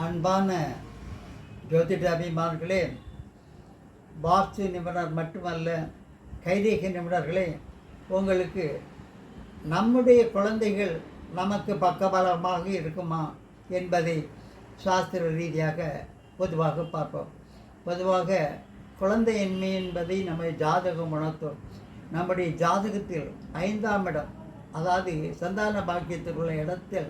அன்பான ஜோதிட அபிமான்களே, வாஸ்து நிபுணர் மட்டுமல்ல, கைரேகை நிபுணர்களே, உங்களுக்கு நம்முடைய குழந்தைகள் நமக்கு பக்கபலமாக இருக்குமா என்பதை சாஸ்திர ரீதியாக பொதுவாக பார்ப்போம். பொதுவாக குழந்தையின்மை என்பதை நம்ம ஜாதகம் உணர்த்தும். நம்முடைய ஜாதகத்தில் 5ஆம் இடம், அதாவது சந்தான பாக்கியத்தில் உள்ள இடத்தில்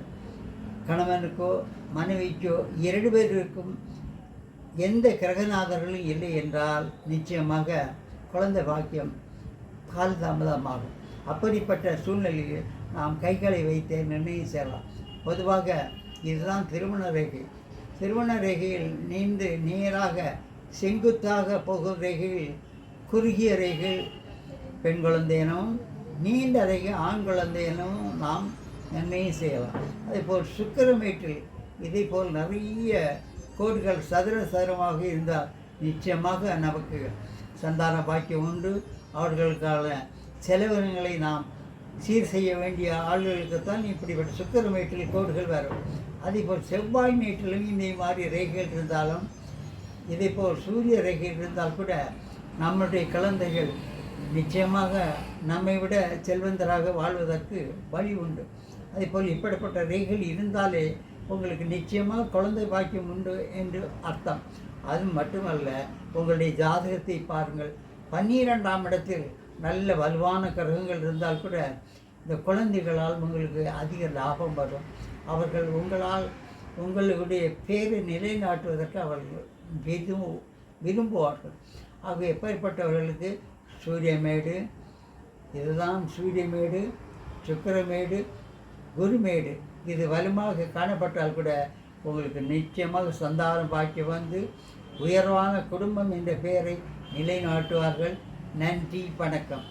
கணவனுக்கோ மனைவிக்கோ 2 பேருக்கும் எந்த கிரகநாதர்களும் இல்லை என்றால் நிச்சயமாக குழந்தை பாக்கியம் காலதாமதமாகும். அப்படிப்பட்ட சூழ்நிலையில் நாம் கைகளை வைத்து நிர்ணயம் செய்யலாம். பொதுவாக இதுதான் திருமண ரேகை. திருமண ரேகையில் நீண்டு நேராக செங்குத்தாக போகும் ரேகையில் குறுகிய ரேகை பெண் குழந்தையினமும், நீண்ட ரேகை ஆண் குழந்தையினமும் நாம் நிர்ணயம் செய்யலாம். அதேபோல் சுக்கிரமேட்டில் இதே போல் நிறைய கோடுகள் சதுரமாக இருந்தால் நிச்சயமாக நமக்கு சந்தான பாக்கியம் உண்டு. அவர்களுக்கான செலவினங்களை நாம் சீர் செய்ய வேண்டிய ஆள்களுக்குத்தான் இப்படிப்பட்ட சுக்கிரமேட்டில் கோடுகள் வரும். அதேபோல் செவ்வாய் மேட்டிலும் இந்த மாதிரி ரேகைகள் இருந்தாலும், இதேபோல் சூரிய ரேகைகள் இருந்தால் கூட நம்முடைய குழந்தைகள் நிச்சயமாக நம்மை விட செல்வந்தராக வாழ்வதற்கு வழி உண்டு. அதேபோல் இப்படிப்பட்ட ரேகைகள் இருந்தாலே உங்களுக்கு நிச்சயமாக குழந்தை பாக்கியம் உண்டு என்று அர்த்தம். அது மட்டுமல்ல, உங்களுடைய ஜாதகத்தை பாருங்கள். 12ஆம் இடத்தில் நல்ல வலுவான கிரகங்கள் இருந்தால் கூட இந்த குழந்தைகளால் உங்களுக்கு அதிக லாபம் வரும். அவர்கள் உங்களுடைய பேரை நிலைநாட்டுவதற்கு அவர்கள் விரும்புவார்கள். ஆக எப்பேற்பட்டவர்களுக்கு சூரியமேடு, இதுதான் சூரியமேடு, சுக்கிரமேடு, குருமேடு இது வலுமாக காணப்பட்டால் கூட உங்களுக்கு நிச்சயமாக சந்தானம் பாக்கியம் வந்து உயர்வான குடும்பம் என்ற பெயரை நிலைநாட்டுவார்கள். நன்றி, வணக்கம்.